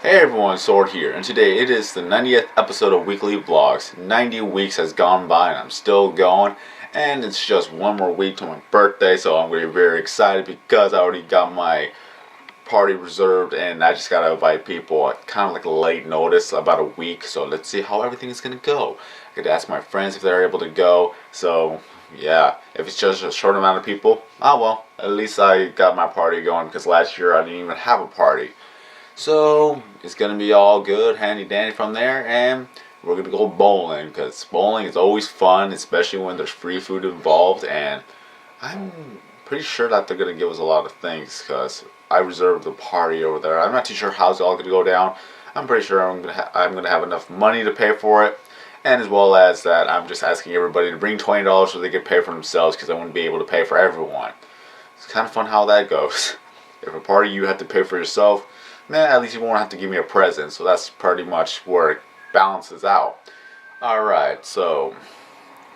Hey everyone, Sword here, and today it is the 90th episode of Weekly Vlogs. 90 weeks has gone by and I'm still going, and it's just one more week to my birthday, so I'm going to be very excited because I already got my party reserved and I just got to invite people at kind of like a late notice, about a week, so let's see how everything is going to go. I could ask my friends if they're able to go, so yeah, if it's just a short amount of people, oh well, at least I got my party going because last year I didn't even have a party. So it's gonna be all good, handy dandy from there, and we're gonna go bowling because bowling is always fun, especially when there's free food involved. And I'm pretty sure that they're gonna give us a lot of things because I reserved the party over there. I'm not too sure how it's all gonna go down. I'm pretty sure I'm gonna have enough money to pay for it, and as well as that, I'm just asking everybody to bring $20 so they can pay for themselves because I wouldn't be able to pay for everyone. It's kind of fun how that goes. If a party you have to pay for yourself, man, at least you won't have to give me a present, so that's pretty much where it balances out. Alright, so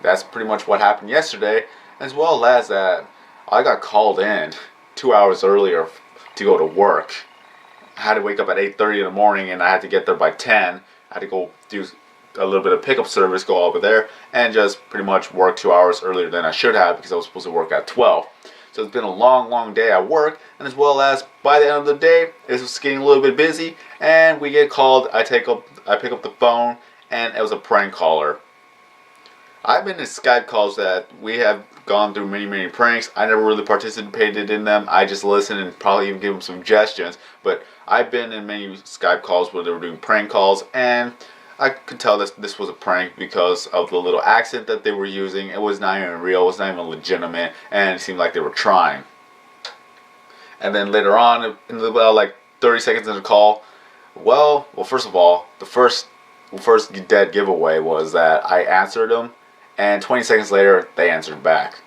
that's pretty much what happened yesterday, as well as that I got called in 2 hours earlier to go to work. I had to wake up at 8:30 in the morning and I had to get there by 10. I had to go do a little bit of pickup service, go over there, and just pretty much work 2 hours earlier than I should have because I was supposed to work at 12. So it's been a long day at work, and as well as by the end of the day, it's getting a little bit busy, and we get called. I pick up the phone, and it was a prank caller. I've been in Skype calls that we have gone through many pranks. I never really participated in them. I just listened and probably even give them suggestions. But I've been in many Skype calls where they were doing prank calls, and I could tell this was a prank because of the little accent that they were using. It was not even real, it was not even legitimate, and it seemed like they were trying. And then later on, in like 30 seconds in the call, well, first of all, the first dead giveaway was that I answered them, and 20 seconds later, they answered back.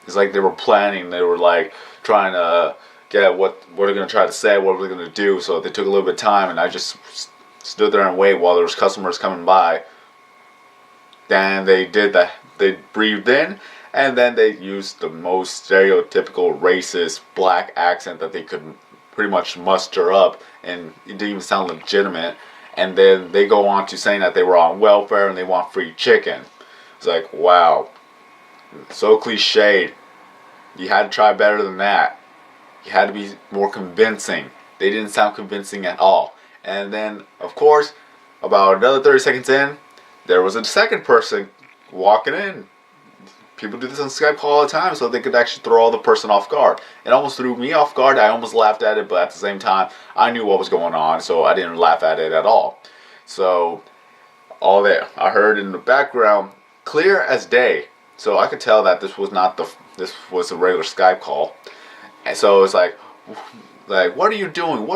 It's like they were planning, they were like trying to get what they're going to try to say, what we're going to do, so they took a little bit of time, and I just stood there and waited while there was customers coming by. Then they did that. They breathed in, and then they used the most stereotypical racist black accent that they could pretty much muster up, and it didn't even sound legitimate. And then they go on to saying that they were on welfare and they want free chicken. It's like, wow, so cliched. You had to try better than that. You had to be more convincing. They didn't sound convincing at all. And then, of course, about another 30 seconds in, there was a second person walking in. People do this on Skype call all the time so they could actually throw the person off guard. It almost threw me off guard. I almost laughed at it, but at the same time, I knew what was going on, so I didn't laugh at it at all. So, all that I heard in the background, clear as day. So I could tell that this was a regular Skype call. And so it's like, what are you doing?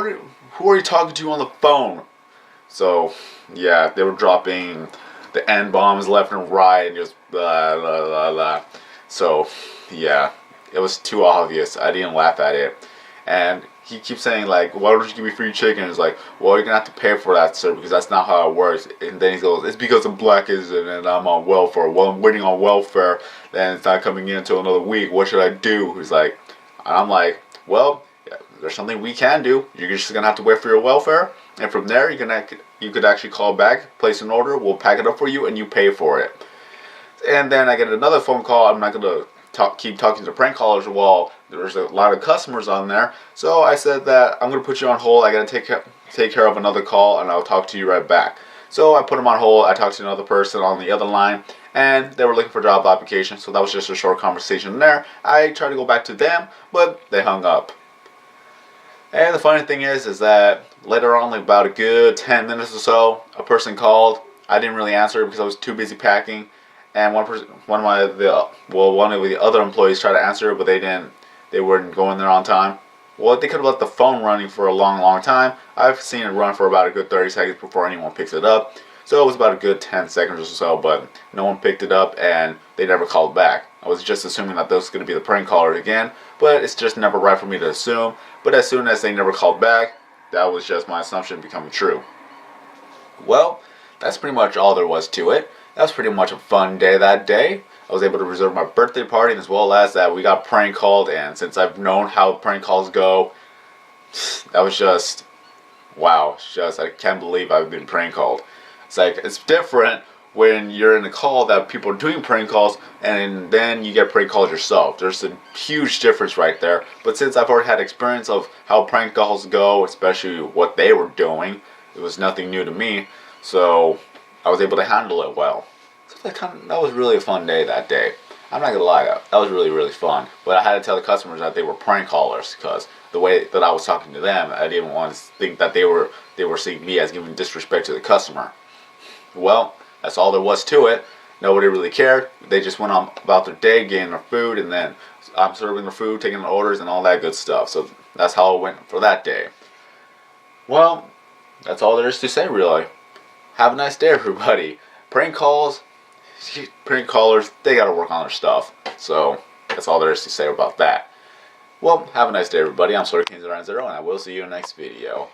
Who are you talking to on the phone? So, yeah, they were dropping the N-bombs left and right and just blah, blah, blah, blah. So, yeah, it was too obvious. I didn't laugh at it. And he keeps saying, like, why don't you give me free chicken? It's like, well, you're going to have to pay for that, sir, because that's not how it works. And then he goes, it's because I'm black and I'm on welfare. Well, I'm waiting on welfare, and it's not coming in until another week. What should I do? He's like, and I'm like, well, there's something we can do. You're just gonna have to wait for your welfare, and from there you could actually call back, place an order. We'll pack it up for you, and you pay for it. And then I get another phone call. I'm not gonna keep talking to prank callers while there's a lot of customers on there. So I said that I'm gonna put you on hold. I gotta take care of another call, and I'll talk to you right back. So I put them on hold. I talked to another person on the other line, and they were looking for job applications. So that was just a short conversation there. I tried to go back to them, but they hung up. And the funny thing is that later on, like about a good 10 minutes or so, a person called. I didn't really answer because I was too busy packing. And one of the other employees tried to answer, but they weren't going there on time. Well, they could have left the phone running for a long time. I've seen it run for about a good 30 seconds before anyone picks it up. So it was about a good 10 seconds or so, but no one picked it up and they never called back. I was just assuming that those was going to be the prank callers again, but it's just never right for me to assume. But as soon as they never called back, that was just my assumption becoming true. Well, that's pretty much all there was to it. That was pretty much a fun day that day. I was able to reserve my birthday party, and as well as that, we got prank called, and since I've known how prank calls go, that was just wow, it's just I can't believe I've been prank called. It's like it's different when you're in a call that people are doing prank calls and then you get prank calls yourself. There's a huge difference right there. But since I've already had experience of how prank calls go, especially what they were doing, it was nothing new to me. So I was able to handle it well. So that was really a fun day that day. I'm not gonna lie, that was really, really fun. But I had to tell the customers that they were prank callers because the way that I was talking to them, I didn't want to think that they were seeing me as giving disrespect to the customer. Well, that's all there was to it. Nobody really cared. They just went on about their day, getting their food, and then I'm serving their food, taking their orders, and all that good stuff. So that's how it went for that day. Well, that's all there is to say, really. Have a nice day, everybody. Prank callers, they gotta work on their stuff. So that's all there is to say about that. Well, have a nice day, everybody. I'm SolarKing090, and I will see you in the next video.